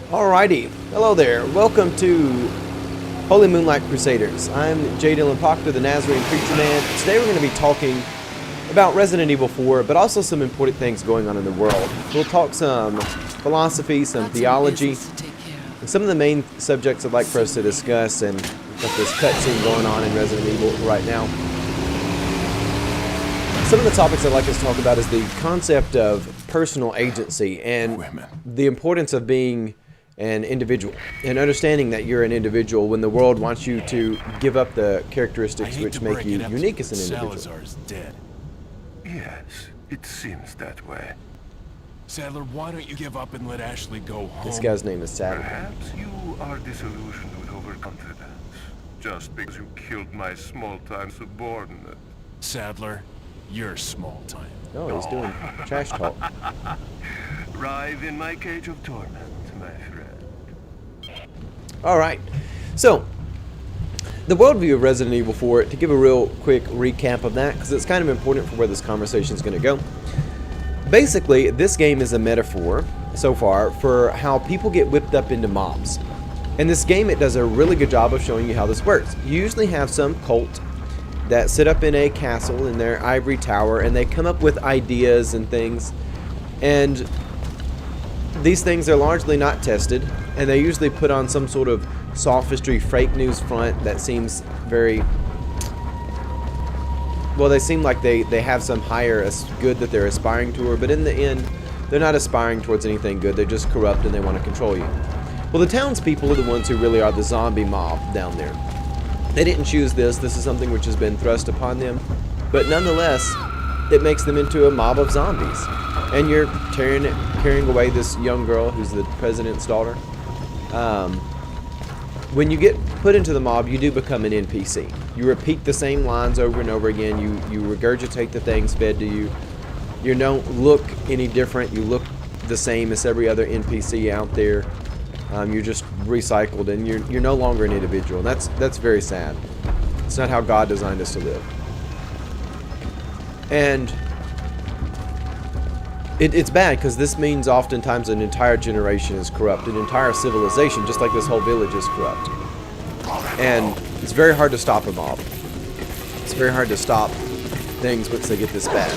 Alrighty, hello there. Welcome to Holy Moonlight Crusaders. I'm J. Dylan Proctor, the Nazarene Preacher Man. Today we're going to be talking about Resident Evil 4, but also some important things going on in the world. We'll talk some philosophy, some theology, and some of the main subjects I'd like for us to discuss, and got this cutscene going on in Resident Evil right now. Some of the topics I'd like us to talk about is the concept of personal agency and the importance of being an individual and understanding that you're an individual when the world wants you to give up the characteristics which make you unique as an individual. Salazar's dead. Yes, it seems that way. Sadler, why don't you give up and let Ashley go home? This guy's name is Sadler. Perhaps you are disillusioned with overconfidence, just because you killed my small-time subordinate. Sadler, you're small time. Oh, he's doing trash talk. Writhe in my cage of torment, my friend. Alright, so the worldview of Resident Evil 4, to give a real quick recap of that, because it's kind of important for where this conversation is going to go. Basically, this game is a metaphor, so far, for how people get whipped up into mobs. In this game, it does a really good job of showing you how this works. You usually have some cult that sit up in a castle in their ivory tower, and they come up with ideas and things, and these things are largely not tested, and they usually put on some sort of sophistry, fake news front that seems very, well, they seem like they have some higher good that they're aspiring toward, but in the end, they're not aspiring towards anything good. They're just corrupt and they want to control you. Well, the townspeople are the ones who really are the zombie mob down there. They didn't choose this. This is something which has been thrust upon them, but nonetheless, it makes them into a mob of zombies. And you're carrying away this young girl who's the president's daughter. When you get put into the mob, you do become an NPC. You repeat the same lines over and over again. You regurgitate the things fed to you. You don't look any different. You look the same as every other NPC out there. You're just recycled, and you're no longer an individual. That's very sad. It's not how God designed us to live. And it's bad, because this means oftentimes an entire generation is corrupt, an entire civilization, just like this whole village is corrupt. And it's very hard to stop a mob. It's very hard to stop things once they get this bad.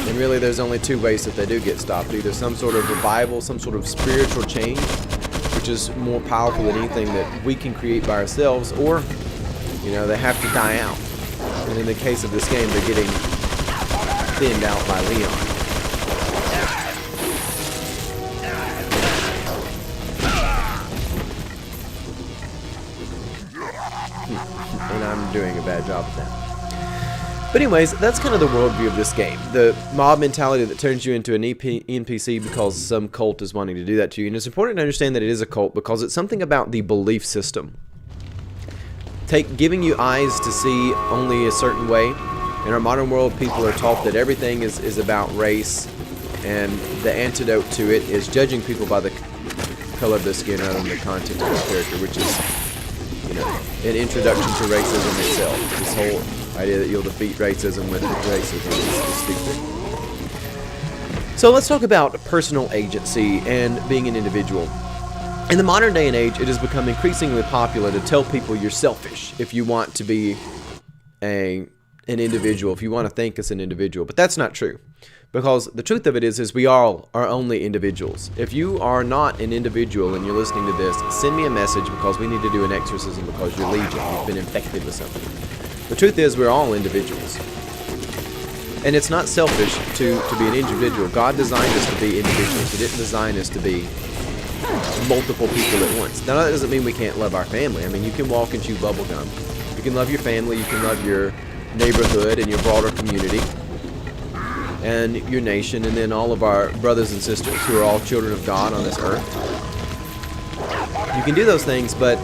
And really there's only two ways that they do get stopped. Either some sort of revival, some sort of spiritual change, which is more powerful than anything that we can create by ourselves, or, you know, they have to die out. And in the case of this game, they're getting thinned out by Leon. And I'm doing a bad job of that. But anyways, that's kind of the worldview of this game. The mob mentality that turns you into an NPC because some cult is wanting to do that to you. And it's important to understand that it is a cult because it's something about the belief system. Giving you eyes to see only a certain way. In our modern world, people are taught that everything is about race, and the antidote to it is judging people by the color of their skin rather than the content of their character, which is, you know, an introduction to racism itself. This whole idea that you'll defeat racism with racism is stupid. So let's talk about personal agency and being an individual. In the modern day and age, it has become increasingly popular to tell people you're selfish if you want to be an individual, if you want to think as an individual. But that's not true. Because the truth of it is we all are only individuals. If you are not an individual and you're listening to this, send me a message, because we need to do an exorcism because you're legion. You've been infected with something. The truth is we're all individuals. And it's not selfish to be an individual. God designed us to be individuals. He didn't design us to be multiple people at once. Now, that doesn't mean we can't love our family. I mean, you can walk and chew bubble gum. You can love your family, you can love your neighborhood and your broader community and your nation, and then all of our brothers and sisters who are all children of God on this earth. You can do those things, but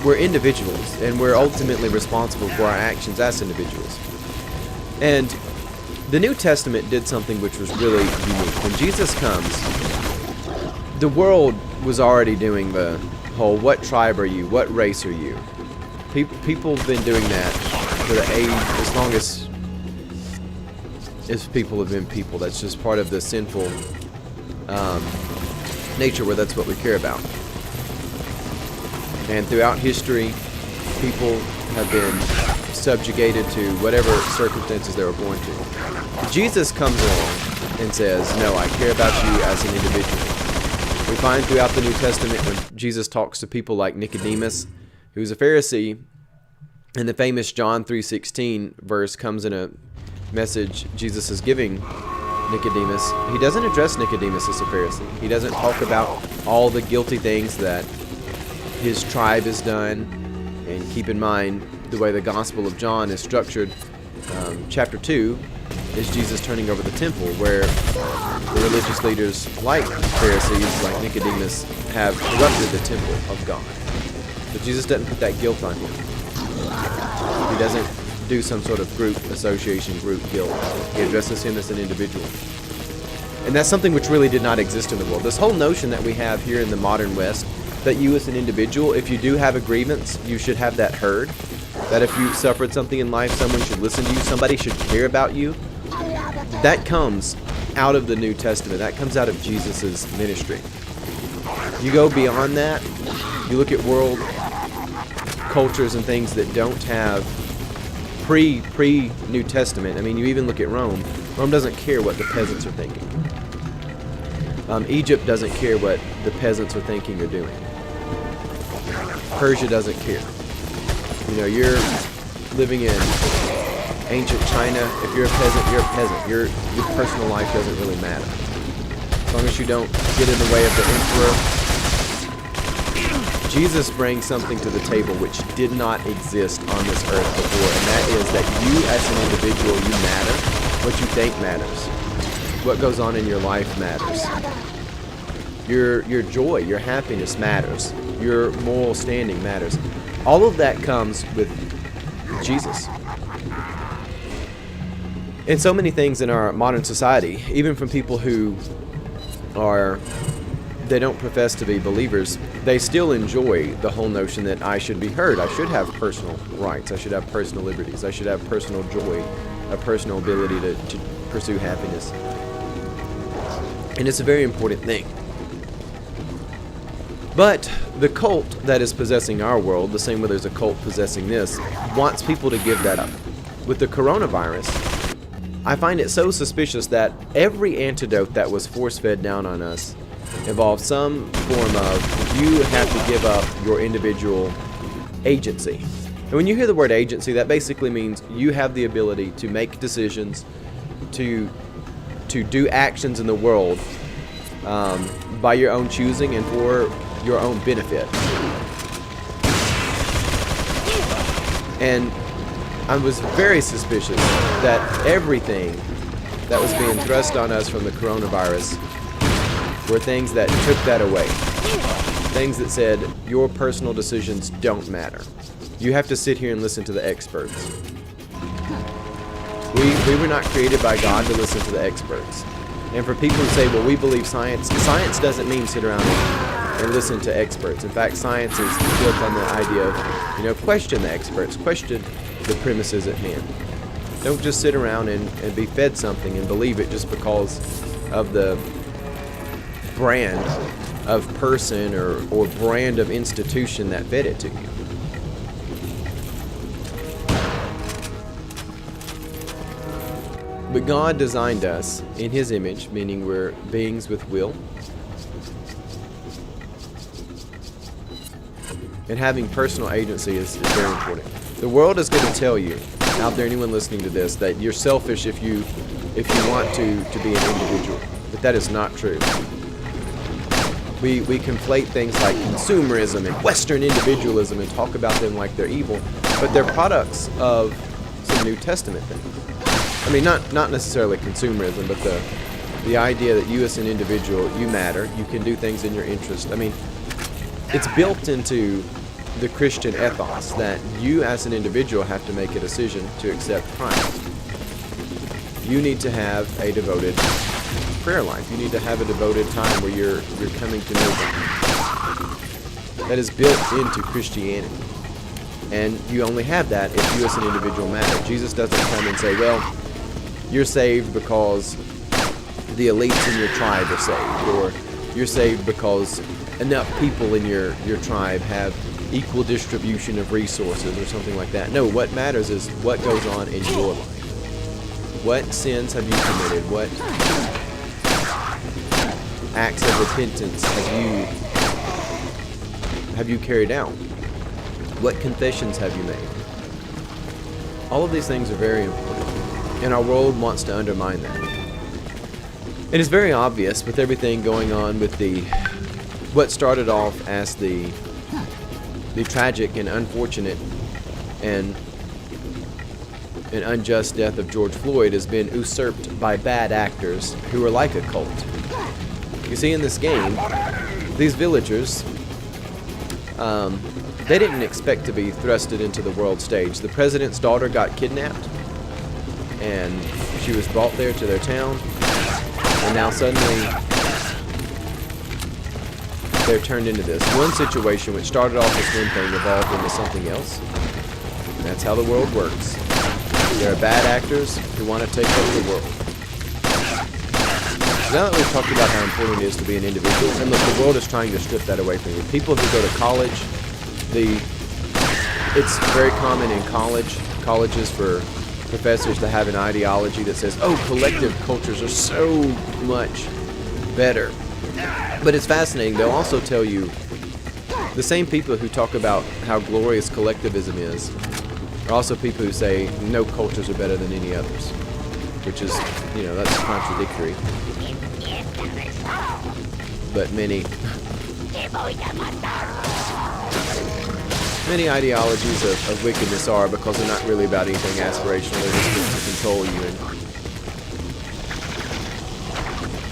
we're individuals, and we're ultimately responsible for our actions as individuals. And the New Testament did something which was really unique. When Jesus comes, the world was already doing the whole, what tribe are you? What race are you? People have been doing that for the age, as long as as people have been people. That's just part of the sinful nature where that's what we care about. And throughout history, people have been subjugated to whatever circumstances they were born to. Jesus comes along and says, no, I care about you as an individual. We find throughout the New Testament when Jesus talks to people like Nicodemus, who's a Pharisee, and the famous John 3:16 verse comes in a message Jesus is giving Nicodemus. He doesn't address Nicodemus as a Pharisee. He doesn't talk about all the guilty things that his tribe has done. And keep in mind the way the Gospel of John is structured. Chapter 2 is Jesus turning over the temple, where the religious leaders like Pharisees, like Nicodemus, have corrupted the temple of God. But Jesus doesn't put that guilt on him. He doesn't do some sort of group association, group guilt. He addresses him as an individual. And that's something which really did not exist in the world. This whole notion that we have here in the modern West, that you as an individual, if you do have a grievance, you should have that heard. That if you've suffered something in life, someone should listen to you, somebody should care about you. That comes out of the New Testament. That comes out of Jesus' ministry. You go beyond that, you look at world cultures and things that don't have pre-New Testament. I mean, you even look at Rome. Rome doesn't care what the peasants are thinking. Egypt doesn't care what the peasants are thinking or doing. Persia doesn't care. You know, you're living in ancient China. If you're a peasant, you're a peasant. Your personal life doesn't really matter. As long as you don't get in the way of the emperor. Jesus brings something to the table which did not exist on this earth before, and that is that you as an individual, you matter. What you think matters. What goes on in your life matters. Your joy, your happiness matters. Your moral standing matters. All of that comes with Jesus. And so many things in our modern society, even from people who they don't profess to be believers, they still enjoy the whole notion that I should be heard. I should have personal rights. I should have personal liberties. I should have personal joy, a personal ability to pursue happiness. And it's a very important thing. But the cult that is possessing our world, the same way there's a cult possessing this, wants people to give that up. With the coronavirus, I find it so suspicious that every antidote that was force-fed down on us involves some form of you have to give up your individual agency. And when you hear the word agency, that basically means you have the ability to make decisions, to do actions in the world by your own choosing and for your own benefit. And I was very suspicious that everything that was being thrust on us from the coronavirus were things that took that away. Things that said, your personal decisions don't matter. You have to sit here and listen to the experts. We were not created by God to listen to the experts. And for people who say, well, we believe science, science doesn't mean sit around and listen to experts. In fact, science is built on the idea of, question the experts, question the premises at hand. Don't just sit around and be fed something and believe it just because of the brand of person or brand of institution that fed it to you. But God designed us in His image, meaning we're beings with will. And having personal agency is very important. The world is going to tell you, out there, anyone listening to this, that you're selfish if you want to be an individual. But that is not true. We conflate things like consumerism and Western individualism and talk about them like they're evil, but they're products of some New Testament things. I mean, not necessarily consumerism, but the idea that you as an individual, you matter, you can do things in your interest. I mean, it's built into the Christian ethos that you as an individual have to make a decision to accept Christ. You need to have a devoted prayer life. You need to have a devoted time where you're coming to know God. That is built into Christianity. And you only have that if you as an individual matter. Jesus doesn't come and say, well, you're saved because the elites in your tribe are saved, or you're saved because enough people in your tribe have equal distribution of resources or something like that. No, what matters is what goes on in your life. What sins have you committed? What acts of repentance have you carried out? What confessions have you made? All of these things are very important, and our world wants to undermine that. It is very obvious with everything going on with what started off as the tragic and unfortunate and an unjust death of George Floyd has been usurped by bad actors who are like a cult. You see, in this game, these villagers, they didn't expect to be thrusted into the world stage. The president's daughter got kidnapped, and she was brought there to their town, and now suddenly they're turned into this. One situation which started off as one thing evolved into something else. And that's how the world works. There are bad actors who want to take over the world. Now that we've talked about how important it is to be an individual, and look, the world is trying to strip that away from you. People who go to college, it's very common in colleges for professors to have an ideology that says, oh, collective cultures are so much better. But it's fascinating. They'll also tell you, the same people who talk about how glorious collectivism is are also people who say no cultures are better than any others, which is, that's contradictory. But many ideologies of wickedness are, because they're not really about anything aspirational. They're just meant to control you and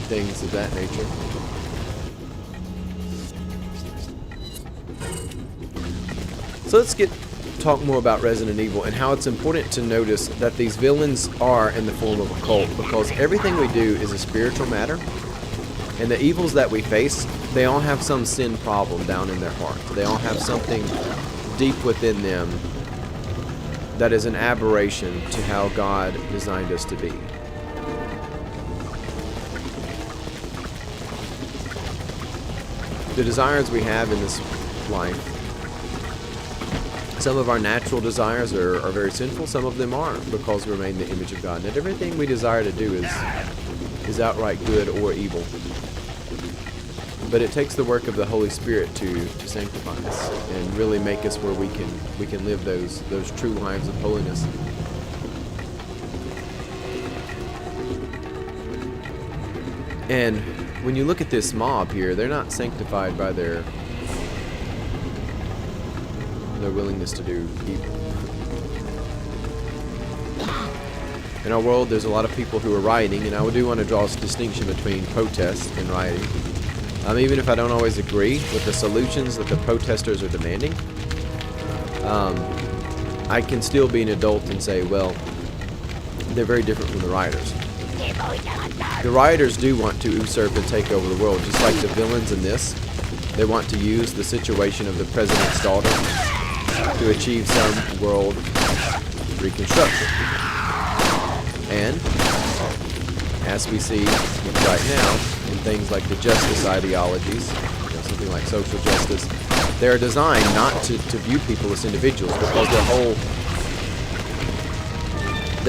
things of that nature. So let's talk more about Resident Evil and how it's important to notice that these villains are in the form of a cult, because everything we do is a spiritual matter, and the evils that we face, they all have some sin problem down in their heart. They all have something deep within them that is an aberration to how God designed us to be. The desires we have in this life, some of our natural desires are very sinful, some of them aren't, because we're made in the image of God. Not everything we desire to do is outright good or evil. But it takes the work of the Holy Spirit to sanctify us and really make us where we can live those true lives of holiness. And when you look at this mob here, they're not sanctified by their willingness to do evil. In our world, there's a lot of people who are rioting, and I do want to draw a distinction between protest and rioting. Even if I don't always agree with the solutions that the protesters are demanding, I can still be an adult and say, well, they're very different from the rioters. The rioters do want to usurp and take over the world, just like the villains in this. They want to use the situation of the president's daughter to achieve some world reconstruction. And, as we see right now, in things like the justice ideologies, something like social justice, they're designed not to view people as individuals, because their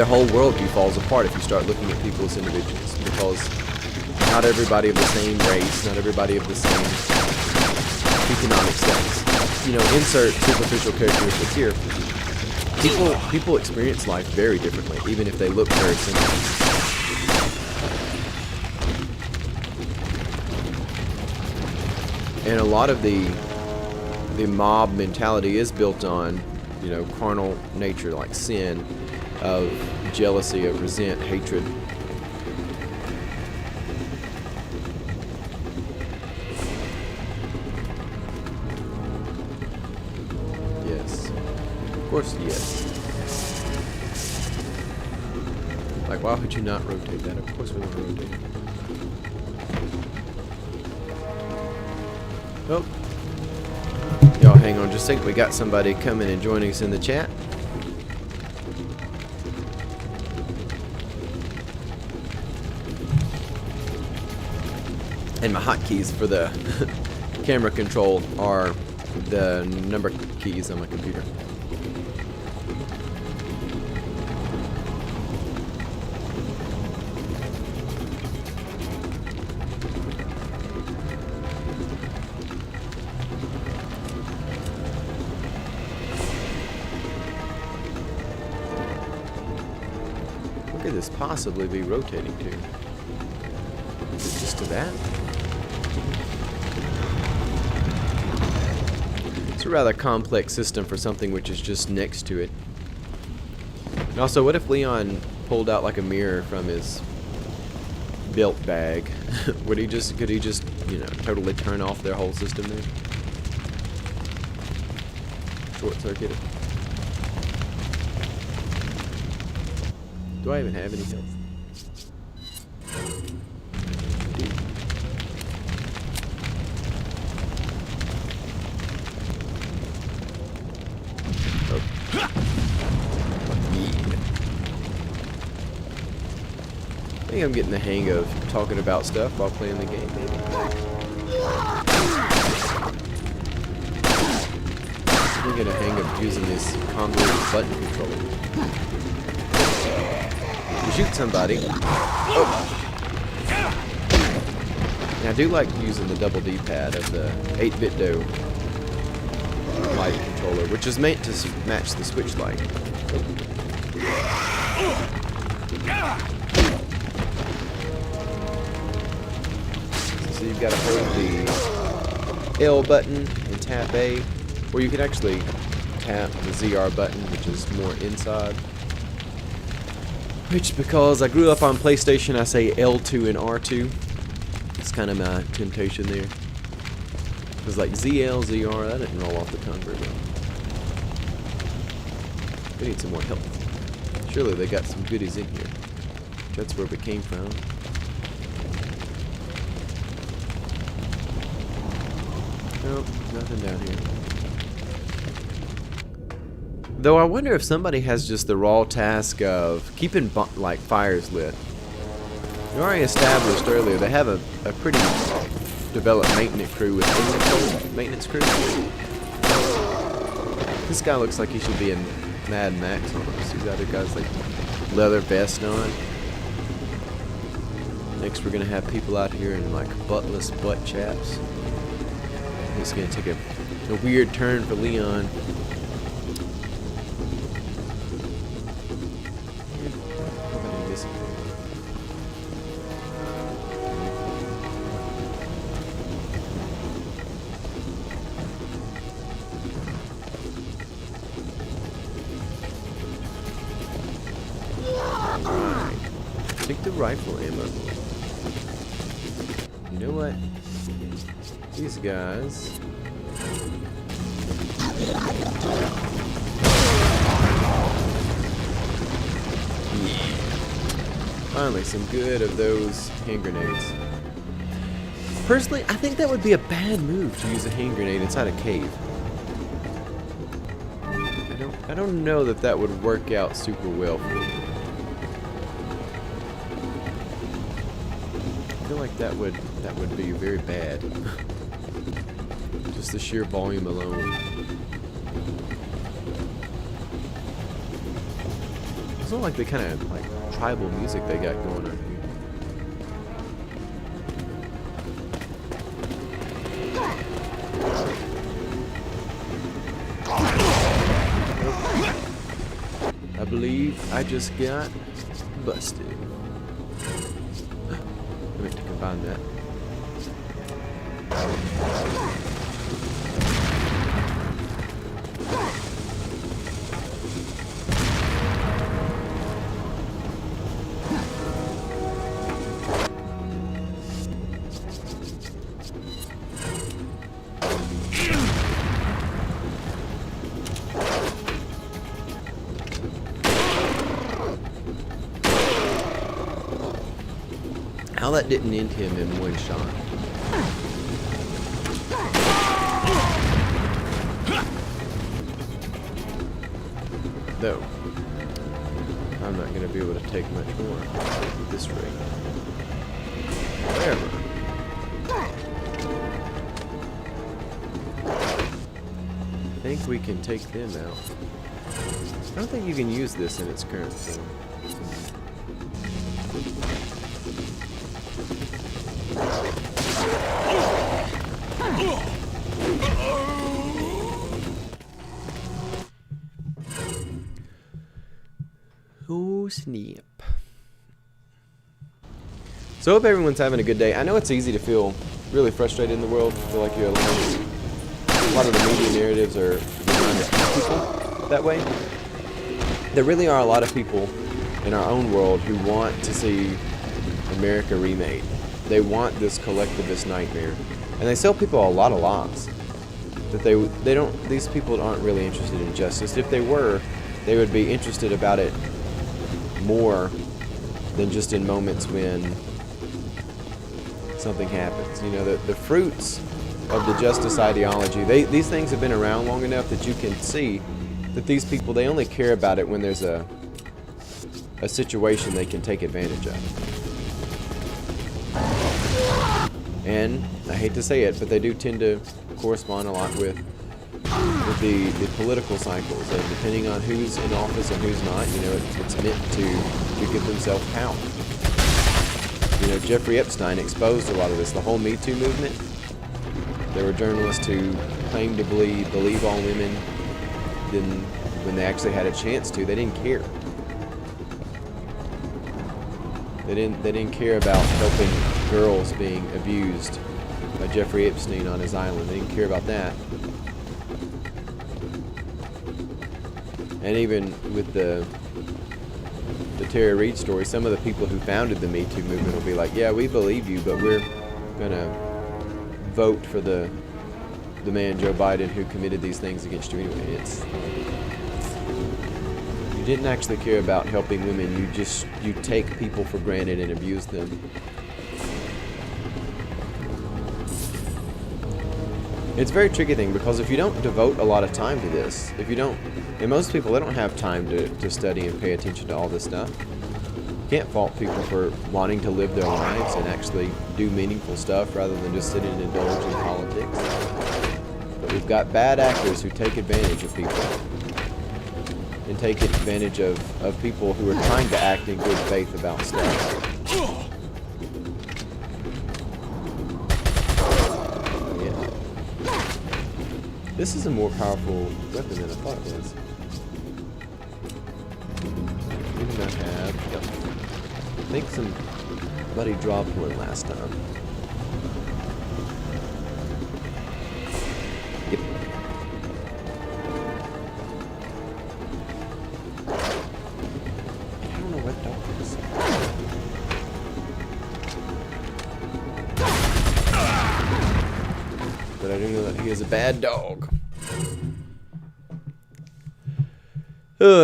whole worldview falls apart if you start looking at people as individuals, because not everybody of the same race, not everybody of the same economic status. Insert superficial characteristics here. People experience life very differently, even if they look very similar. And a lot of the mob mentality is built on, carnal nature, like sin, of jealousy, of resent, hatred. Yes. Of course, yes. Like, why would you not rotate that? Of course we want to rotate it. Oh. Y'all hang on just a second. We got somebody coming and joining us in the chat. And my hotkeys for the camera control are the number keys on my computer. Where could this possibly be rotating to? Is it just to that? It's a rather complex system for something which is just next to it. And also, what if Leon pulled out like a mirror from his belt bag? Could he just, you know, totally turn off their whole system there? Short circuit it. Do I even have any health? I think I'm getting the hang of talking about stuff while playing the game, maybe. I'm getting a hang of using this convoluted button controller. You shoot somebody. Oh. And I do like using the double D-pad of the 8-bit do light controller, which is meant to match the Switch light. So you've got to hold the L button and tap A, or you can actually tap the ZR button, which is more inside. Which, because I grew up on PlayStation, I say L2 and R2. It's kind of my temptation there. Because like ZL, ZR, that didn't roll off the tongue very well. We need some more help. Surely they got some goodies in here. That's where we came from. Nope, nothing down here. Though I wonder if somebody has just the raw task of keeping like fires lit. We already established earlier they have a pretty developed maintenance crew within the maintenance crew. This guy looks like he should be in Mad Max almost. These other guys like leather vest on. Next we're gonna have people out here in like buttless butt chaps. It's gonna take a weird turn for Leon. Take the rifle ammo. You know what? These guys. Yeah. Finally, some good of those hand grenades. Personally, I think that would be a bad move to use a hand grenade inside a cave. I don't know that that would work out super well for me. I feel like that would be very bad. Just the sheer volume alone. It's not like the kind of like tribal music they got going on here. I believe I just got busted. I meant to combine that. How that didn't end him in one shot. Though, I'm not going to be able to take much more at this rate. However, if we can take them out. I don't think you can use this in its current form. Oh, snap. So I hope everyone's having a good day. I know it's easy to feel really frustrated in the world, feel like you're alone. A lot of the media narratives are designed to keep people that way. There really are a lot of people in our own world who want to see America remade. They want this collectivist nightmare. And they sell people a lot of lies. That these people aren't really interested in justice. If they were, they would be interested about it more than just in moments when something happens. You know, the fruits of the justice ideology, these things have been around long enough that you can see that these people, they only care about it when there's a situation they can take advantage of. And I hate to say it, but they do tend to correspond a lot with the political cycles, and depending on who's in office and who's not, you know, it's meant to give themselves power. You know, Jeffrey Epstein exposed a lot of this. The whole Me Too movement. There were journalists who claimed to believe all women. Then, when they actually had a chance to, they didn't care. They didn't care about helping girls being abused by Jeffrey Epstein on his island. They didn't care about that. And even with the Tara Reid story, some of the people who founded the Me Too movement will be like, yeah, we believe you, but we're gonna vote for the man Joe Biden who committed these things against you anyway. You didn't actually care about helping women. You take people for granted and abuse them. It's a very tricky thing, because if you don't devote a lot of time to this, and most people, they don't have time to study and pay attention to all this stuff. You can't fault people for wanting to live their lives and actually do meaningful stuff rather than just sit and indulge in politics. But we've got bad actors who take advantage of people. And take advantage of people who are trying to act in good faith about stuff. This is a more powerful weapon than I thought it was. Didn't I have? Yep. I think somebody dropped one last time. Yep. I don't know what dog is. But I do know that he is a bad dog.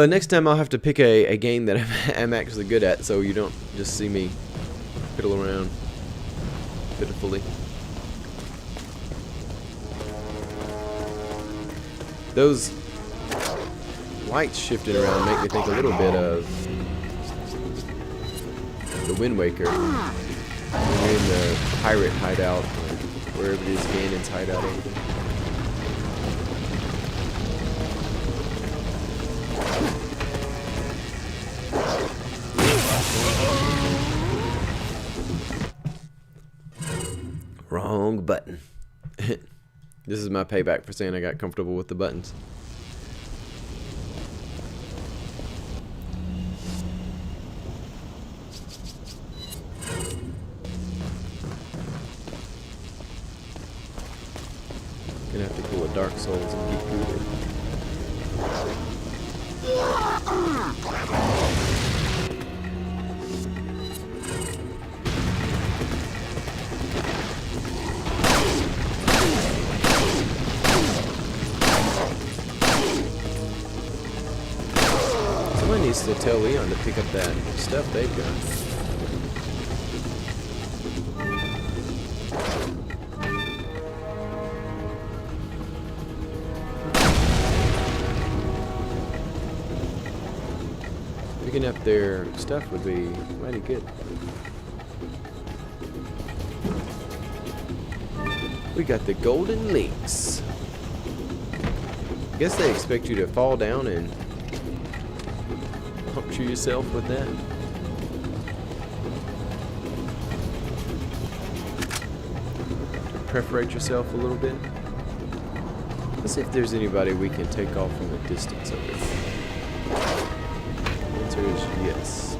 Next time I'll have to pick a game that I'm actually good at, so you don't just see me fiddle around pitifully. Those lights shifting around make me think a little bit of the Wind Waker. When you're in the pirate hideout, or wherever it is, Ganon's hideout over there. Wrong button. This is my payback for saying I got comfortable with the buttons. Gonna have to pull a Dark Souls and get through there. Someone needs to tell Leon to pick up that stuff they've got. Picking up their stuff would be mighty good. We got the golden links. I guess they expect you to fall down and puncture yourself with that. Perforate yourself a little bit. Let's see if there's anybody we can take off from a distance over here. The answer is yes.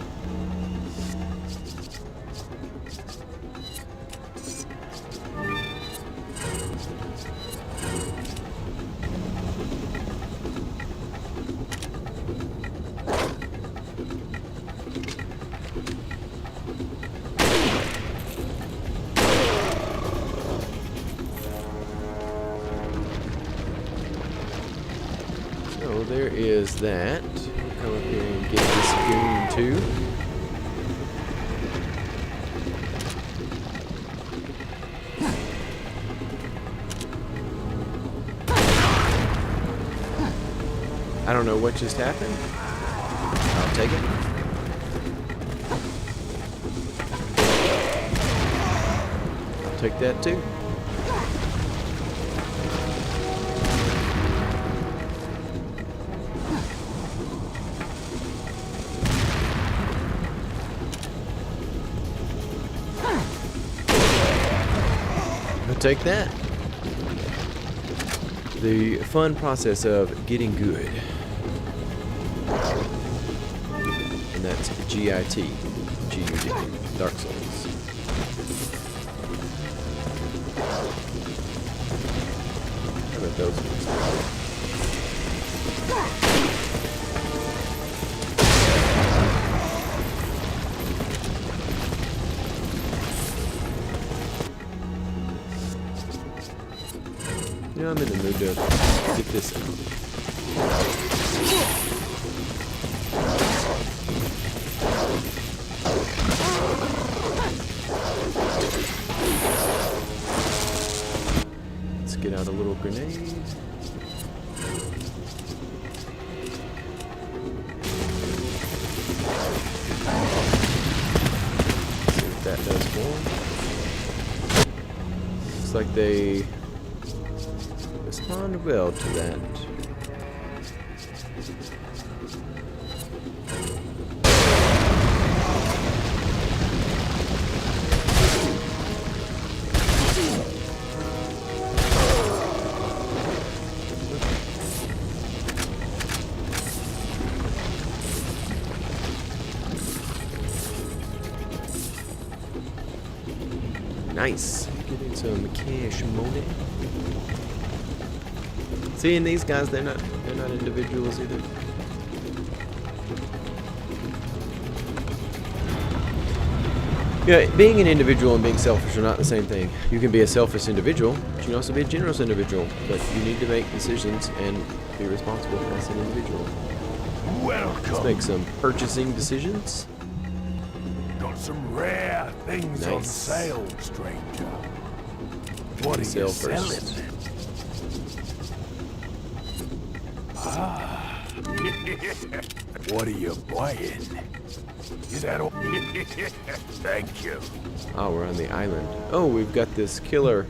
So there is that. We'll come up here and get this goon too. I don't know what just happened. I'll take it. I'll take that too. Take that. The fun process of getting good. And that's G-I-T. G-U-D. Dark Souls. How about those ones? I'm in the mood to get this out. Let's get out a little grenade. See what that does for them. Looks like they respond well to that. Nice. Getting some cash money. Seeing these guys, they're not individuals either. Yeah, being an individual and being selfish are not the same thing. You can be a selfish individual, but you can also be a generous individual. But you need to make decisions and be responsible as an individual. Welcome. Let's make some purchasing decisions. Got some rare things on Nice. sale, stranger. What are Sell you first. selling? Ah. What are you buying? Is that all? Thank you. Oh, we're on the island. Oh, we've got this killer.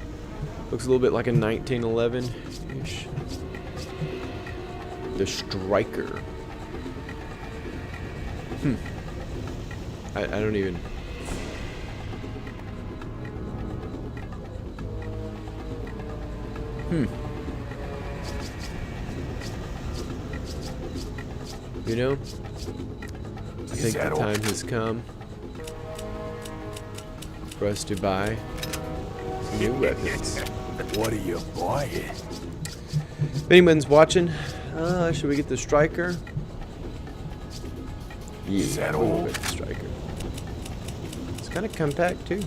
Looks a little bit like a 1911-ish. The Striker. I don't even... You know, I think the time has come for us to buy new weapons. What are you buying? If anyone's watching, should we get the Striker? Is Yeah, that we'll all? get the Striker. It's kind of compact too.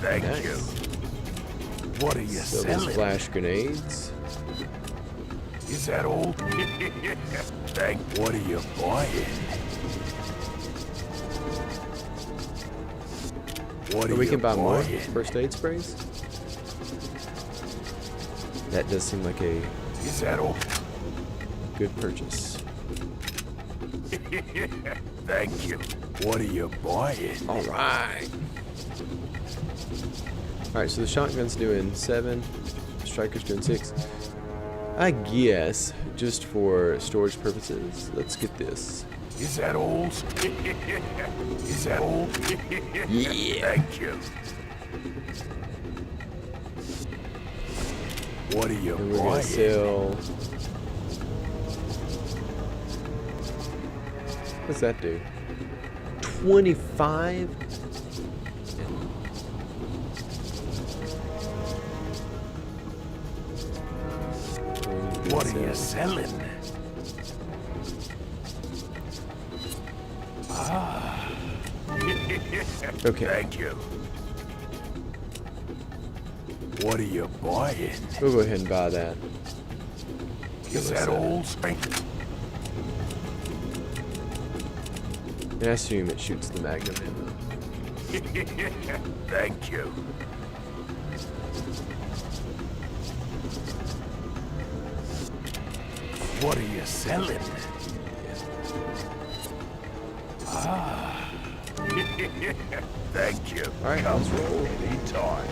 Thank Nice. you. What are you So these selling? flash grenades. Is that all? Thank. What are you buying? What are We you can buy more buying? first aid sprays. That does seem like a Is that all? good purchase. Thank you. What are you buying? Alright. Alright, so the shotgun's doing 7. Striker's doing 6. I guess, just for storage purposes, let's get this. Is that all? Is that all? Yeah. Thank you. What are you And we're gonna buying? sell. What's that do? 25? What are you selling? Ah. Okay. Thank you. What are you buying? We'll go ahead and buy that. Is that all? And I assume it shoots the magnum ammo. Thank you. What are you selling? Ah. Thank you. All right, Come let's roll. anytime.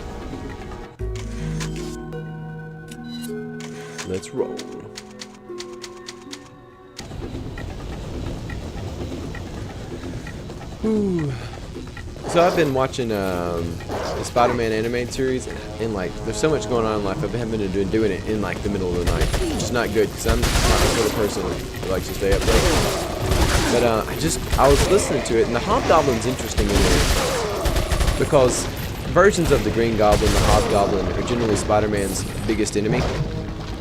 Let's roll. Whew. So I've been watching the Spider-Man animated series, and like, there's so much going on in life. I haven't been doing it in like the middle of the night, which is not good because I'm not the sort of person who likes to stay up late. But I was listening to it, and the Hobgoblin's interesting in there because versions of the Green Goblin, the Hobgoblin, are generally Spider-Man's biggest enemy,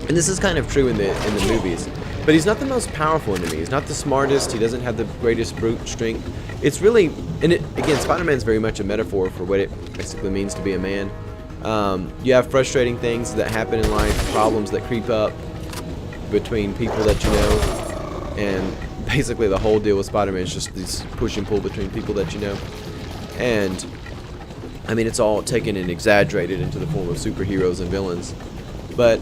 and this is kind of true in the movies. But he's not the most powerful enemy. He's not the smartest. He doesn't have the greatest brute strength. It's really, and again, Spider-Man's very much a metaphor for what it basically means to be a man. You have frustrating things that happen in life, problems that creep up between people that you know, and basically the whole deal with Spider-Man is just this push and pull between people that you know. And I mean, it's all taken and exaggerated into the form of superheroes and villains. But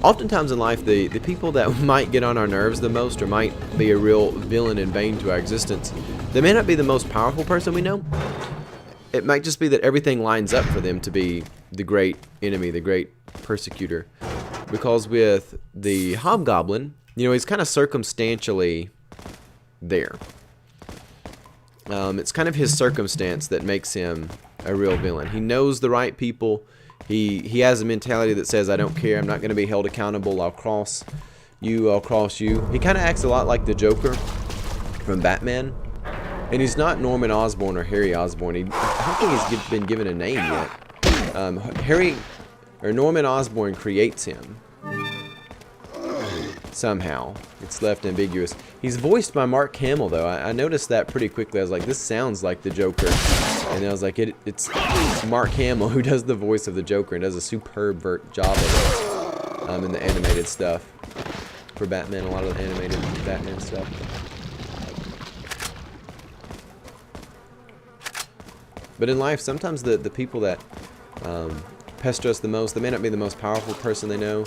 oftentimes in life, the people that might get on our nerves the most, or might be a real villain and bane to our existence, they may not be the most powerful person we know. It might just be that everything lines up for them to be the great enemy, the great persecutor. Because with the Hobgoblin, you know, he's kind of circumstantially there. It's kind of his circumstance that makes him a real villain. He knows the right people. He has a mentality that says, I don't care, I'm not going to be held accountable, I'll cross you. He kind of acts a lot like the Joker from Batman. And he's not Norman Osborn or Harry Osborn. I don't think he's been given a name yet. Norman Osborn creates him. Somehow. It's left ambiguous. He's voiced by Mark Hamill, though. I noticed that pretty quickly. I was like, this sounds like the Joker. And I was like, it's Mark Hamill who does the voice of the Joker and does a superb job of it in the animated stuff. For Batman, a lot of the animated Batman stuff. But in life, sometimes the people that pester us the most, they may not be the most powerful person they know.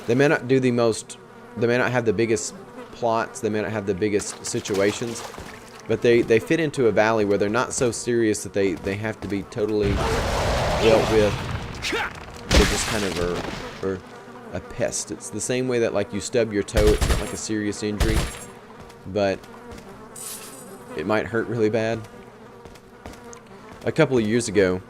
They may not do the most, they may not have the biggest plots, they may not have the biggest situations, but they fit into a valley where they're not so serious that they have to be totally dealt with. They just kind of are a pest. It's the same way that like you stub your toe, it's not like a serious injury, but it might hurt really bad. A couple of years ago,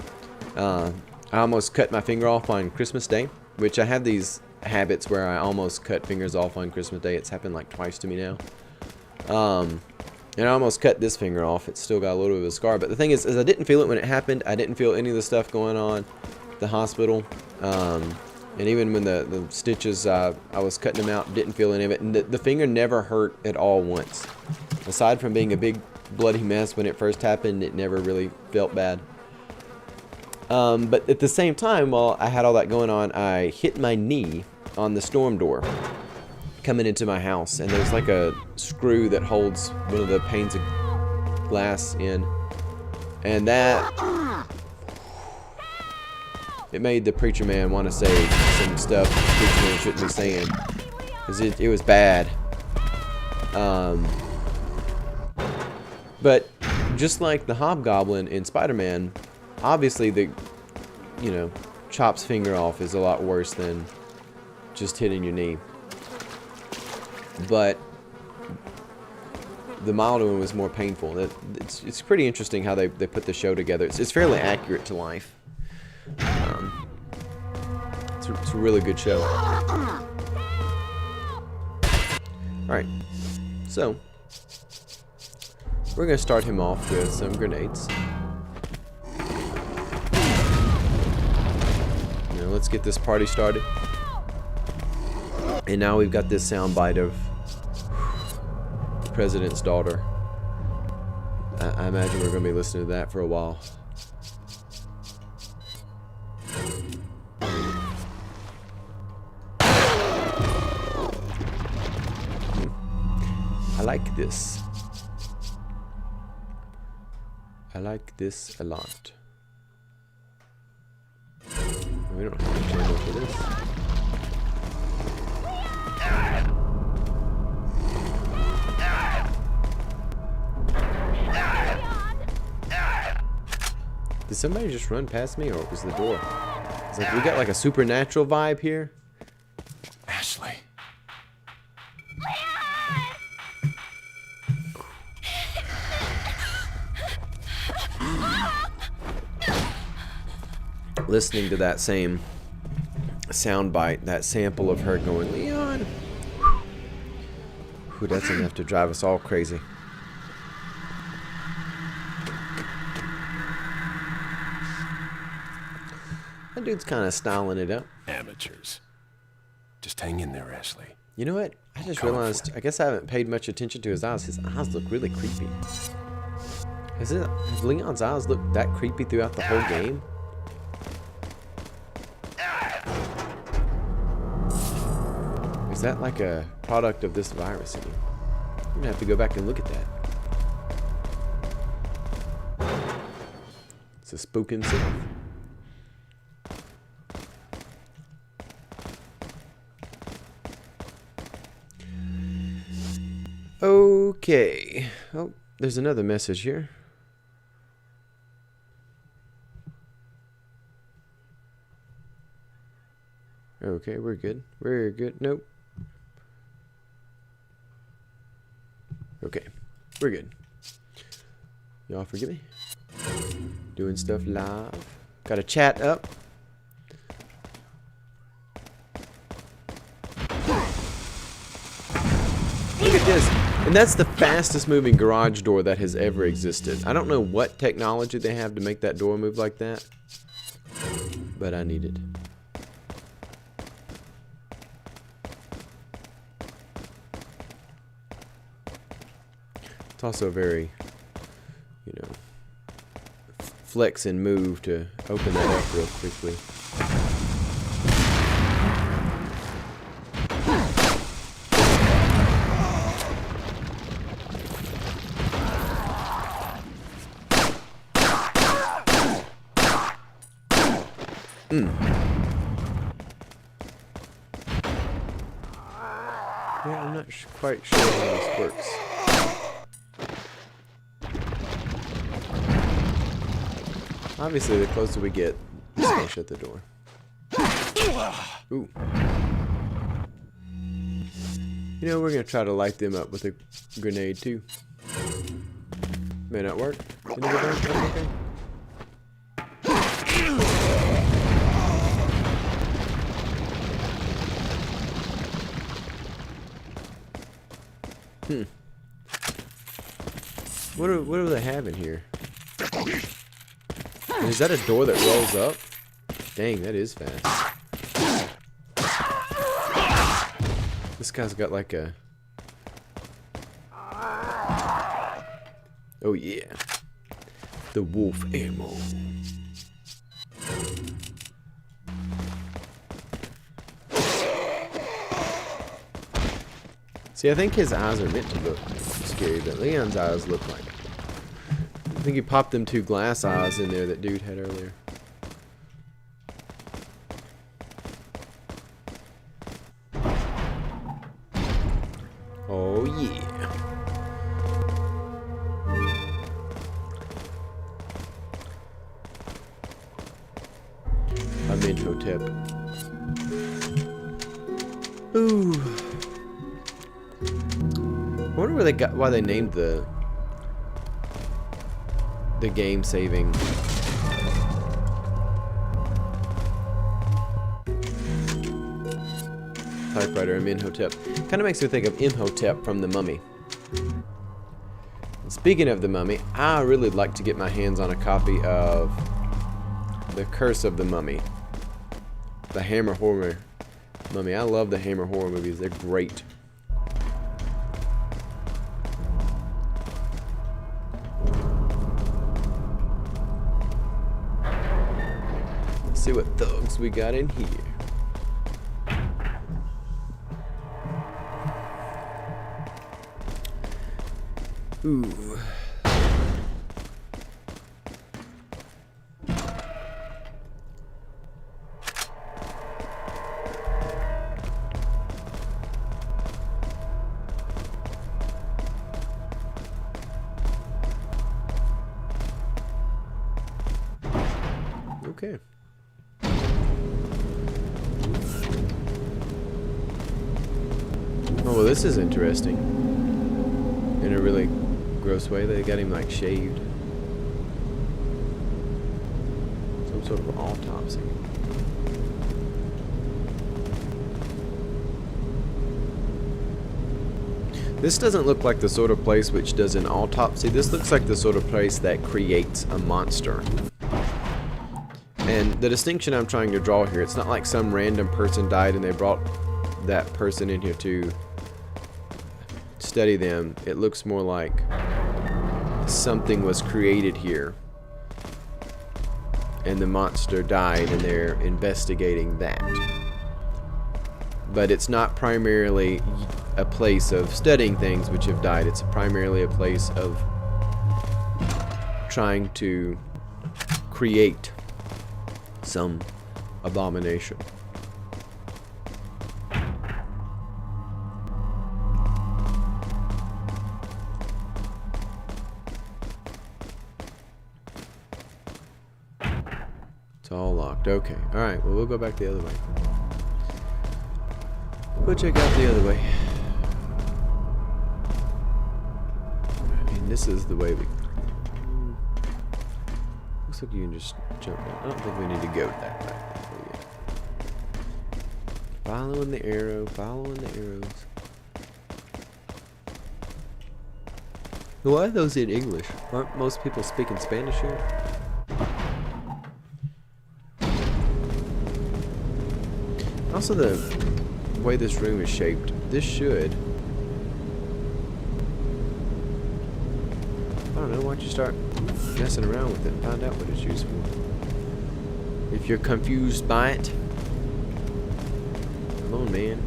I almost cut my finger off on Christmas Day, which I have these habits where I almost cut fingers off on Christmas Day. It's happened like twice to me now. And I almost cut this finger off. It's still got a little bit of a scar. But the thing is I didn't feel it when it happened. I didn't feel any of the stuff going on at the hospital. And even when the stitches, I was cutting them out, didn't feel any of it. And the finger never hurt at all once. Aside from being a big bloody mess when it first happened, it never really felt bad. But at the same time, while I had all that going on, I hit my knee on the storm door coming into my house, and there's like a screw that holds one of the panes of glass in, and that it made the preacher man want to say some stuff the preacher man shouldn't be saying, because it was bad. But just like the Hobgoblin in Spider-Man, obviously the, chops finger off is a lot worse than just hitting your knee. But the milder one was more painful. It's pretty interesting how they put the show together. It's fairly accurate to life. It's a really good show. Alright, so we're going to start him off with some grenades. Now let's get this party started. And now we've got this soundbite of the president's daughter. I imagine we're going to be listening to that for a while. I like this. I like this a lot. We don't have to turn for this. Did somebody just run past me, or was the door? It's like we got like a supernatural vibe here. Ashley. Listening to that same soundbite, that sample of her going, Leon. Whew, that's enough to drive us all crazy. That dude's kind of styling it up. Amateurs. Just hang in there, Ashley. You know what? I just realized, I guess I haven't paid much attention to his eyes. His eyes look really creepy. Have Leon's eyes looked that creepy throughout the whole game? Is that like a product of this virus in you? I'm gonna have to go back and look at that. It's a spook himself. Okay. Oh, there's another message here. Okay, we're good. We're good. Nope. Okay, we're good. Y'all forgive me. Doing stuff live. Got a chat up. Look at this. And that's the fastest moving garage door that has ever existed. I don't know what technology they have to make that door move like that, but I need it. It's also very, flex and move to open that up real quickly. Yeah, I'm not quite sure how this works. Obviously, the closer we get, I'm just gonna shut the door. Ooh. We're gonna try to light them up with a grenade too. May not work. Didn't it go down? That's okay. What do they have in here? And is that a door that rolls up? Dang, that is fast. This guy's got like a... Oh yeah. The wolf ammo. See, I think his eyes are meant to look scary, but Leon's eyes look like... I think he popped them two glass eyes in there that dude had earlier. Oh yeah. Amenhotep. Ooh. I wonder where why they named the game saving. Typewriter Amenhotep. Kind of makes me think of Imhotep from The Mummy. And speaking of The Mummy, I really would like to get my hands on a copy of The Curse of the Mummy. The Hammer Horror Mummy. I love the Hammer horror movies. They're great. Let's see what thugs we got in here. Ooh. Okay. Oh, well, this is interesting. In a really gross way, they got him like shaved. Some sort of autopsy. This doesn't look like the sort of place which does an autopsy. This looks like the sort of place that creates a monster. And the distinction I'm trying to draw here, it's not like some random person died and they brought that person in here to study them. It looks more like something was created here and the monster died and they're investigating that. But it's not primarily a place of studying things which have died. It's primarily a place of trying to create some abomination. It's all locked. Okay. Alright, well, we'll go back the other way. We'll check out the other way. I mean, this is the way we... Looks like you can just jump down. I don't think we need to go that way. Following the arrow, following the arrows. Why are those in English? Aren't most people speaking Spanish here? Also, the way this room is shaped, this should... I don't know, why don't you start messing around with it and find out what it's used for. If you're confused by it, come on, man.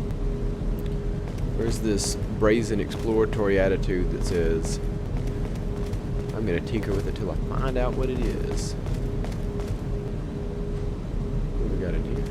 Where's this brazen exploratory attitude that says, I'm gonna tinker with it till I find out what it is? What do we got in here?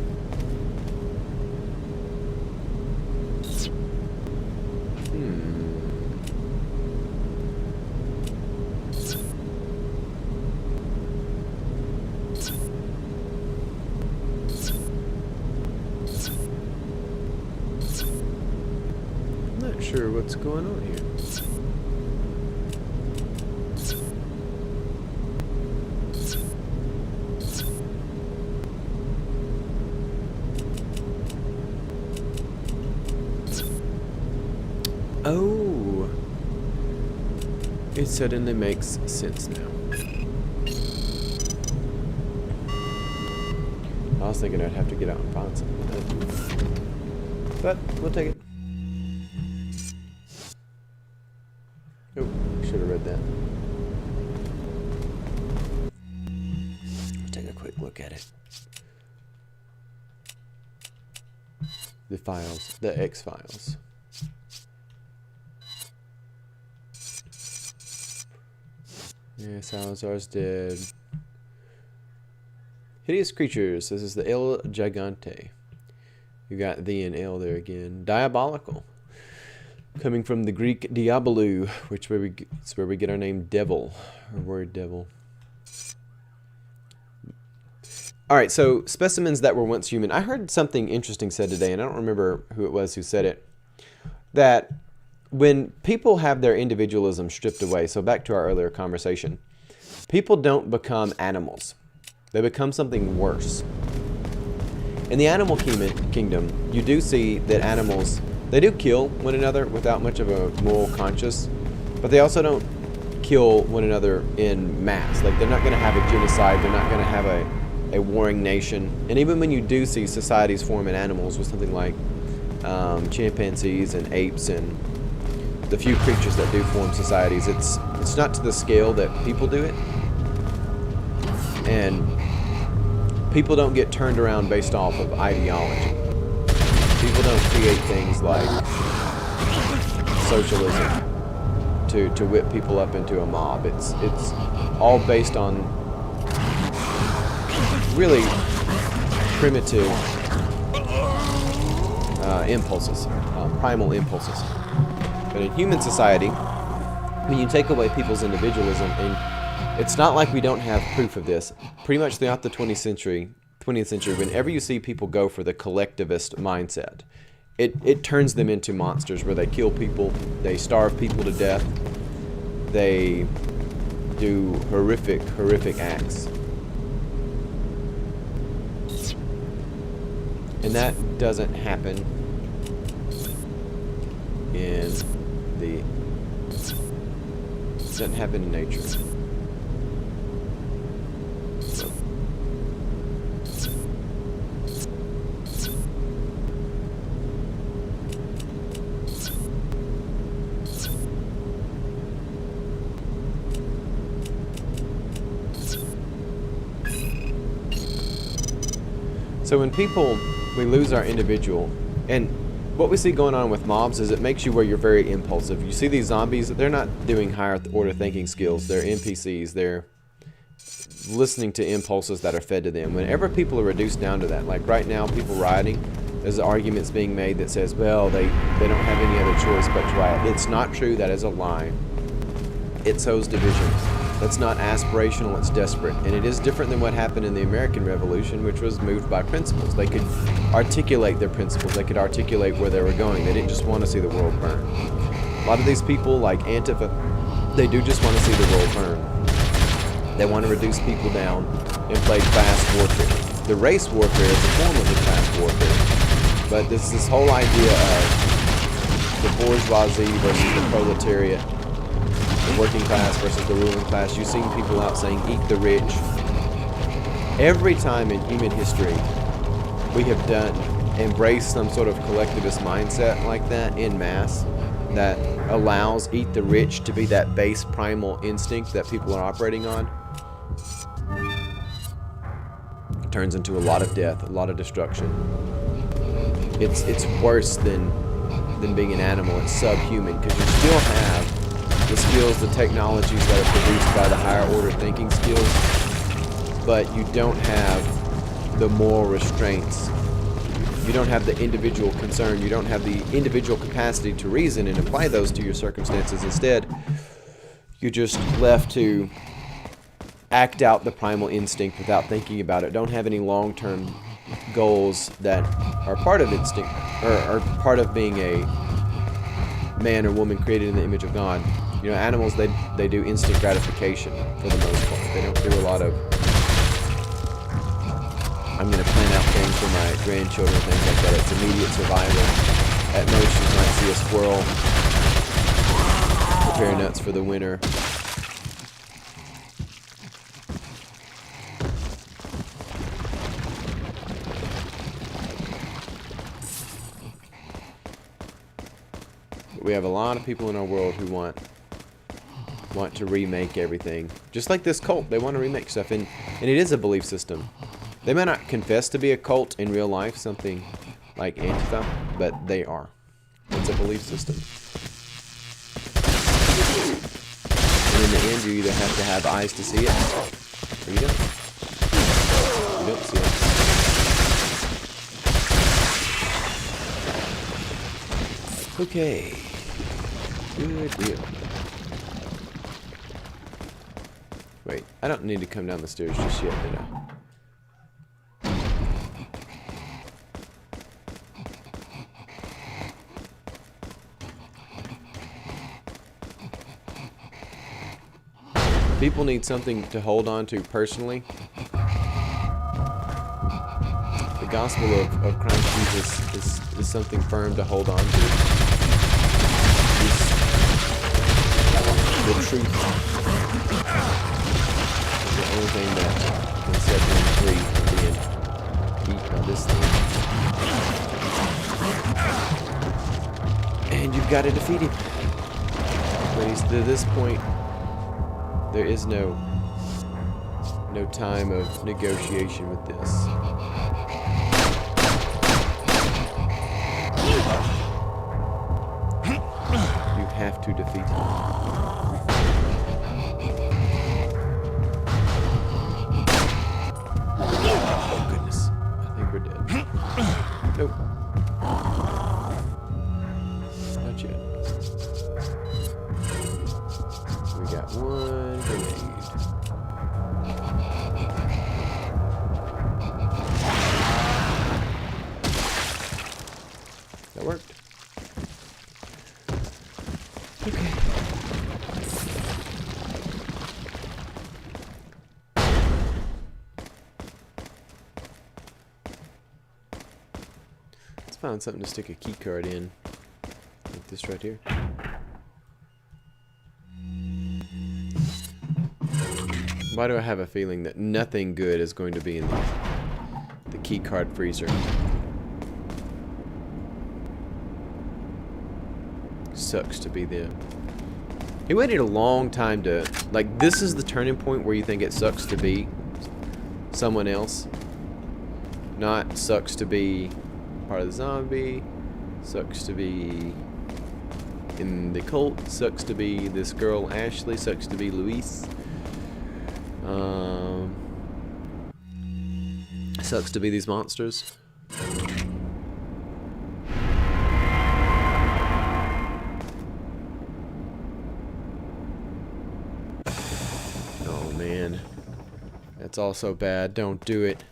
Sure what's going on here. Oh, it suddenly makes sense now. I was thinking I'd have to get out and find something, but we'll take it. Oh, should have read that. Let's take a quick look at it. The files, the X-Files. Yeah, Salazar's dead. Hideous creatures. This is the El Gigante. You got the and L there again. Diabolical. Coming from the Greek diabolou, which it's where we get our name devil, or word devil. All right, so specimens that were once human. I heard something interesting said today, and I don't remember who it was who said it, that when people have their individualism stripped away, so back to our earlier conversation, people don't become animals. They become something worse. In the animal kingdom, you do see that animals, they do kill one another without much of a moral conscience, but they also don't kill one another in mass. Like, they're not going to have a genocide, they're not going to have a warring nation. And even when you do see societies form in animals with something like chimpanzees and apes and the few creatures that do form societies, it's not to the scale that people do it. And people don't get turned around based off of ideology. People don't create things like socialism to whip people up into a mob. It's all based on really primitive impulses, primal impulses. But in human society, when you take away people's individualism, and it's not like we don't have proof of this. Pretty much throughout the 20th century, whenever you see people go for the collectivist mindset, it turns them into monsters where they kill people, they starve people to death, they do horrific acts. And that doesn't happen in nature. So when we lose our individual, and what we see going on with mobs is it makes you where you're very impulsive. You see these zombies, they're not doing higher order thinking skills. They're NPCs. They're listening to impulses that are fed to them. Whenever people are reduced down to that, like right now, people rioting, there's arguments being made that says, well, they don't have any other choice but to riot. It's not true. That is a lie. It sows division. That's not aspirational, it's desperate. And it is different than what happened in the American Revolution, which was moved by principles. They could articulate their principles. They could articulate where they were going. They didn't just want to see the world burn. A lot of these people, like Antifa, they do just want to see the world burn. They want to reduce people down and play class warfare. The race warfare is a form of the class warfare. But this whole idea of the bourgeoisie versus the proletariat, the working class versus the ruling class. You've seen people out saying, eat the rich. Every time in human history we have embraced some sort of collectivist mindset like that in mass that allows eat the rich to be that base primal instinct that people are operating on, it turns into a lot of death, a lot of destruction. It's worse than being an animal. It's subhuman because you still have the skills, the technologies that are produced by the higher order thinking skills, but you don't have the moral restraints. You don't have the individual concern. You don't have the individual capacity to reason and apply those to your circumstances. Instead, you're just left to act out the primal instinct without thinking about it. Don't have any long-term goals that are part of instinct, or are part of being a man or woman created in the image of God. You know, animals, they do instant gratification for the most part. They don't do a lot of, I'm going to plan out things for my grandchildren, things like that. It's immediate survival. At most, you might see a squirrel prepare nuts for the winter. But we have a lot of people in our world who want to remake everything. Just like this cult, they want to remake stuff, and it is a belief system. They may not confess to be a cult in real life, something like Antifa, but they are. It's a belief system. And in the end, you either have to have eyes to see it, or you don't. You don't see it. Okay. Good deal. Wait, I don't need to come down the stairs just yet, did I? People need something to hold on to personally. The gospel of Christ Jesus is something firm to hold on to. It's the truth is the only thing that can set them free from being eaten by this thing. And you've got to defeat him. But he's, to this point, there is no time of negotiation with this. You have to defeat him. Oh goodness. I think we're dead. Nope. Not yet. We got one grenade. That worked. Okay. Let's find something to stick a key card in. Like this right here. Why do I have a feeling that nothing good is going to be in the key card freezer? Sucks to be them. He waited a long time to, like, this is the turning point where you think it sucks to be someone else. Not sucks to be part of the zombie, sucks to be in the cult, sucks to be this girl Ashley, sucks to be Luis. Sucks to be these monsters. Oh man, that's all so bad. Don't do it.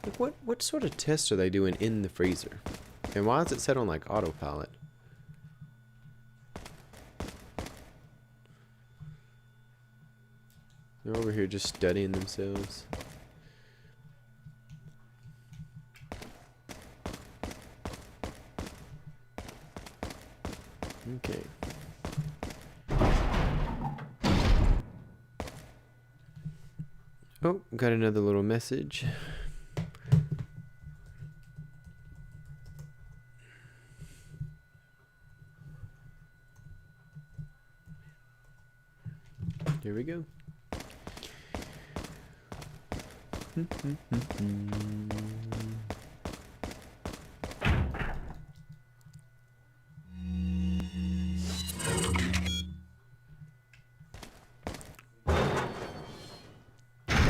Like what sort of tests are they doing in the freezer? And why is it set on like autopilot? They're over here just studying themselves. Okay. Oh, got another little message. Here we go.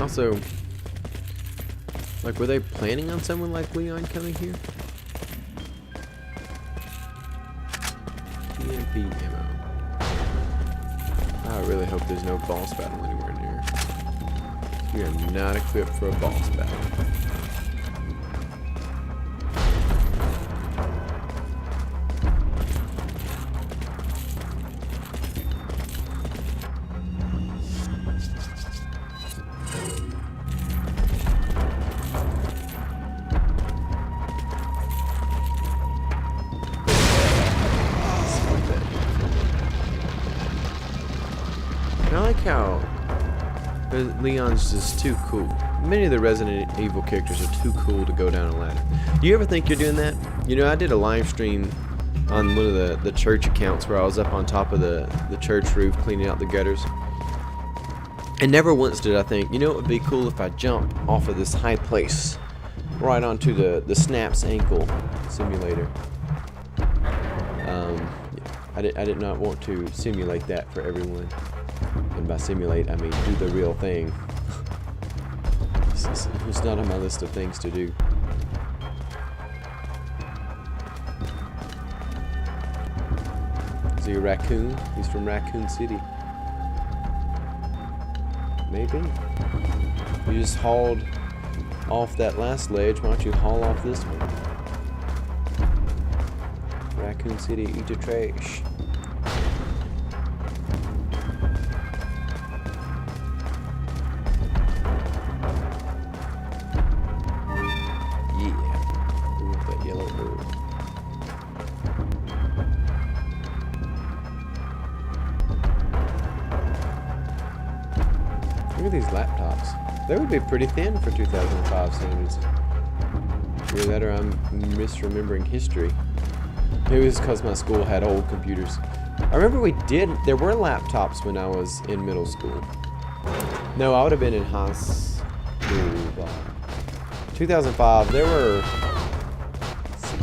Also, like, were they planning on someone like Leon coming here? EMP ammo. I really hope there's no boss battle anywhere near. We are not equipped for a boss battle. I like how Leon's just too cool. Many of the Resident Evil characters are too cool to go down a ladder. You ever think you're doing that? You know, I did a live stream on one of the church accounts where I was up on top of the church roof cleaning out the gutters. And never once did I think, you know, it would be cool if I jump off of this high place right onto the Snaps ankle simulator. I did not want to simulate that for everyone. And by simulate, I mean do the real thing. It's not on my list of things to do. Is he a raccoon? He's from Raccoon City. Maybe. You just hauled off that last ledge. Why don't you haul off this one? Raccoon City, eat your trash. Look at these laptops. They would be pretty thin for 2005 standards. Either that or I'm misremembering history. Maybe it's because my school had old computers. I remember there were laptops when I was in middle school. No, I would have been in high school by 2005. There were... Let's see.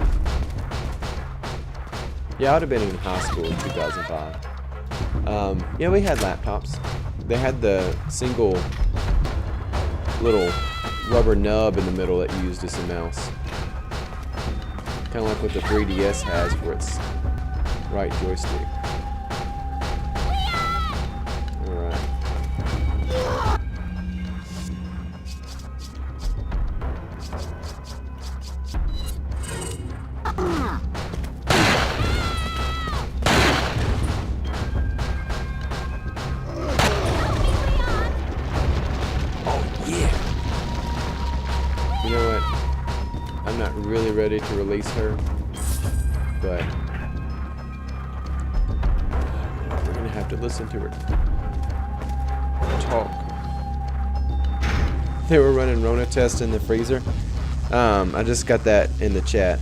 Yeah, I would have been in high school in 2005. Yeah, we had laptops. They had the single little rubber nub in the middle that you used as a mouse. Kind of like what the 3DS has for its right joystick. Alright. You know what? I'm not really ready to release her, but we're gonna have to listen to her talk. They were running Rona tests in the freezer. I just got that in the chat.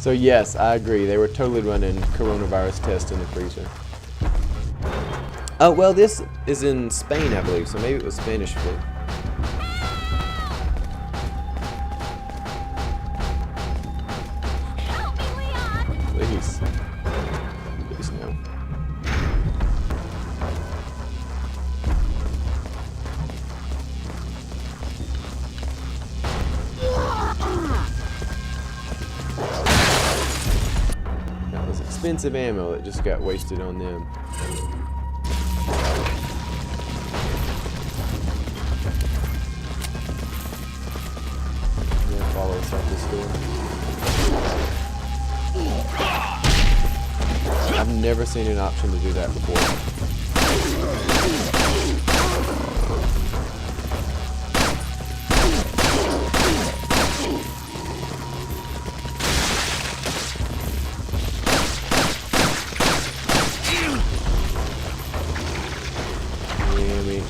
So yes, I agree. They were totally running coronavirus tests in the freezer. Oh, well, this is in Spain, I believe, so maybe it was Spanish flu. Please. Please no. Expensive ammo that just got wasted on them. Yeah, follow us out this door. I've never seen an option to do that before.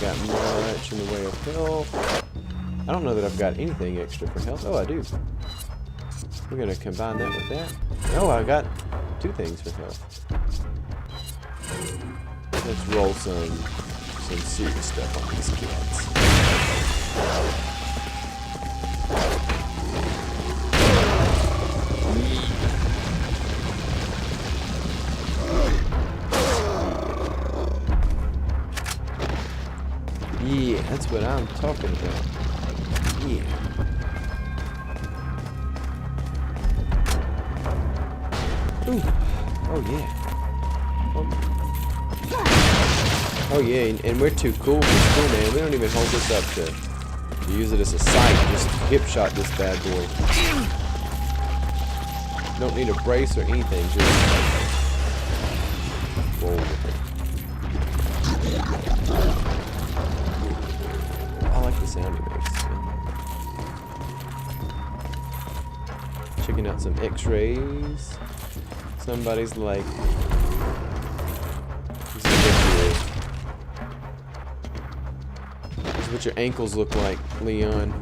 Got much in the way of health. I don't know that I've got anything extra for health. Oh, I do. We're gonna combine that with that. Oh, I got 2 things for health. Let's roll some serious stuff on these cats. Yeah, that's what I'm talking about. Yeah. Ooh. Oh yeah. Oh yeah, and we're too cool for school, man. We don't even hold this up to use it as a sight. Just hip shot this bad boy. Don't need a brace or anything. Just roll with it. I like the sound it makes. Checking out some x-rays. Somebody's like... This is what your ankles look like, Leon.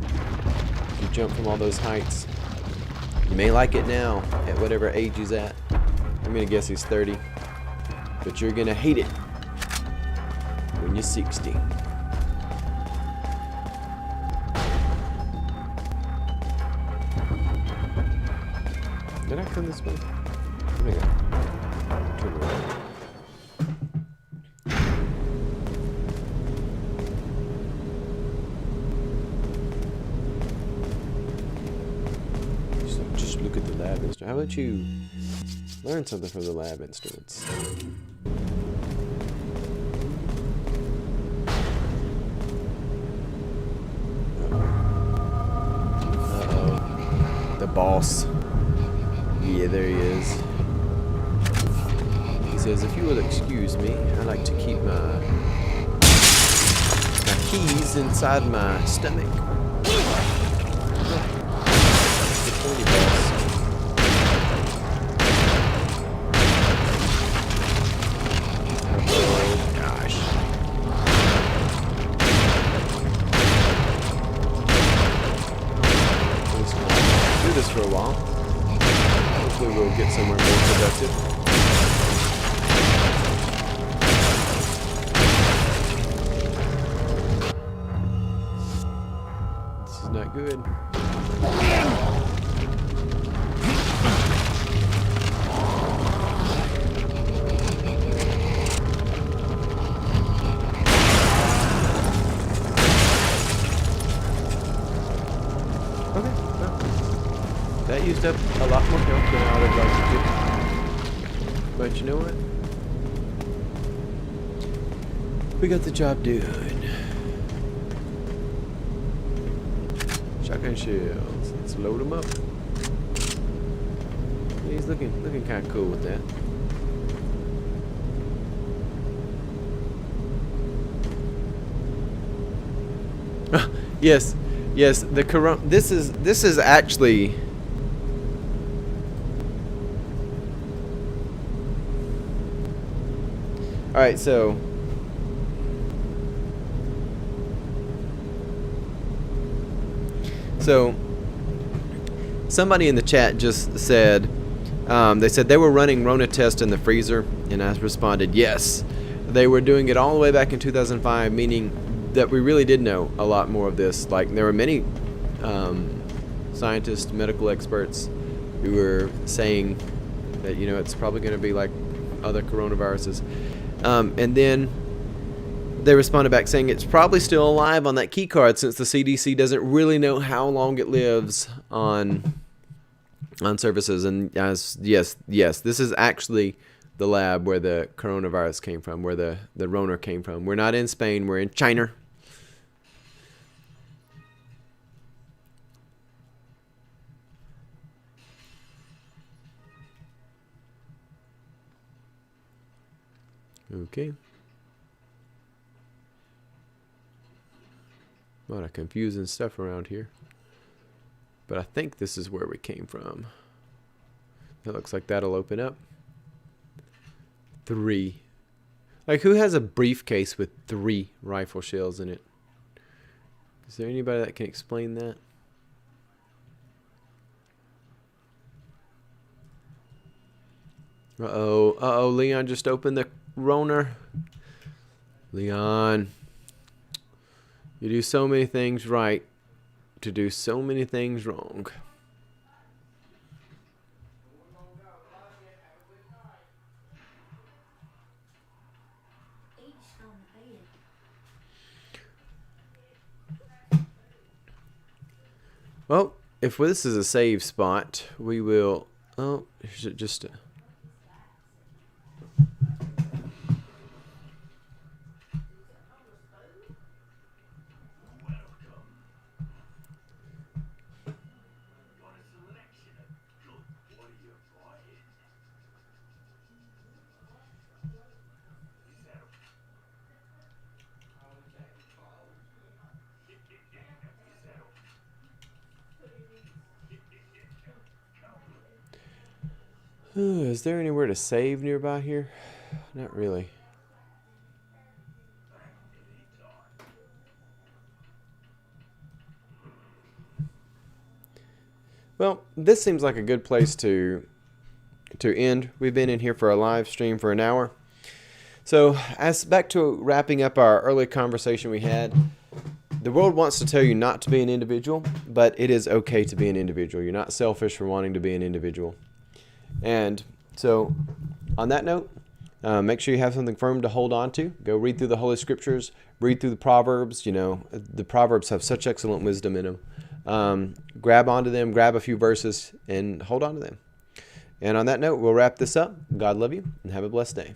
If you jump from all those heights. You may like it now, at whatever age he's at. I'm gonna guess he's 30. But you're gonna hate it when you're 60. Did I come this way? Where'd I go? Turn around. Just look at the lab instruments. How about you learn something from the lab instruments? Uh-oh. The boss. Yeah, there he is. He's says, if you will excuse me, I like to keep my keys inside my stomach. Oh gosh. Do this for a while. Hopefully we'll get somewhere more productive. This is not good. Okay, well, that used up a lot more health than I would have liked to do. But you know what? We got the job done. Shotgun shells. Let's load them up. Yeah, he's looking kind of cool with that. Yes. Yes, the corona. This is actually. All right, so. Somebody in the chat just said, they said they were running Rona tests in the freezer, and I responded, yes, they were doing it all the way back in 2005, meaning that we really did know a lot more of this. Like, there were many scientists, medical experts who were saying that, you know, it's probably going to be like other coronaviruses. And then they responded back saying it's probably still alive on that key card, since the CDC doesn't really know how long it lives on surfaces. And yes, this is actually the lab where the coronavirus came from, where the Rona came from. We're not in Spain, we're in China. Okay. A lot of confusing stuff around here. But I think this is where we came from. It looks like that'll open up. 3. Like, who has a briefcase with 3 rifle shells in it? Is there anybody that can explain that? Uh-oh. Uh-oh, Leon just opened the Rona. Leon. You do so many things right to do so many things wrong. Well, if this is a save spot, we will... Oh, is it just... Is there anywhere to save nearby here? Not really. Well, this seems like a good place to end. We've been in here for a live stream for an hour. So, as back to wrapping up our early conversation we had, the world wants to tell you not to be an individual, but it is okay to be an individual. You're not selfish for wanting to be an individual. And so, on that note, make sure you have something firm to hold on to. Go read through the Holy Scriptures, read through the Proverbs. You know, the Proverbs have such excellent wisdom in them. Grab onto them, grab a few verses, and hold on to them. And on that note, we'll wrap this up. God love you, and have a blessed day.